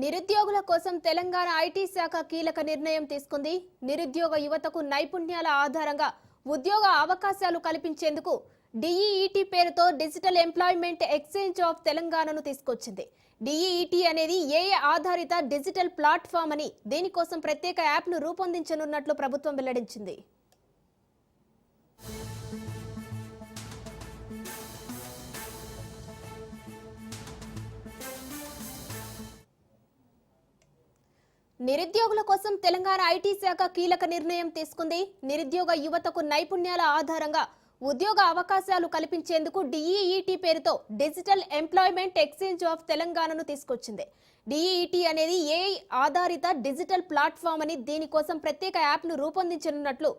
నిరుద్యోగుల కోసం తెలంగాణ ఐటీ శాఖ కీలక నిర్ణయం తీసుకుంది. నిరుద్యోగ యువతకు నైపుణ్యాల ఆధారంగా ఉద్యోగ అవకాశాలు కల్పించేందుకు డిఈఈటీ పేరుతో డిజిటల్ ఎంప్లాయ్మెంట్ ఎక్స్చేంజ్ ఆఫ్ తెలంగాణను తీసుకొచ్చింది. డిఈఈటీ అనేది ఏఐ ఆధారిత డిజిటల్ ప్లాట్ఫామ్ అని, దీనికోసం ప్రత్యేక యాప్ను రూపొందించనున్నట్లు ప్రభుత్వం వెల్లడించింది. నిరుద్యోగుల కోసం తెలంగాణ ఐటీ శాఖ కీలక నిర్ణయం తీసుకుంది. నిరుద్యోగ యువతకు నైపుణ్యాల ఆధారంగా ఉద్యోగ అవకాశాలు కల్పించేందుకు డిఈఈటీ పేరుతో డిజిటల్ ఎంప్లాయ్మెంట్ ఎక్స్చేంజ్ ఆఫ్ తెలంగాణను తీసుకొచ్చింది. డిఈఈటీ అనేది ఏఐ ఆధారిత డిజిటల్ ప్లాట్ఫామ్ అని, దీనికోసం ప్రత్యేక యాప్ను రూపొందించనున్నట్లు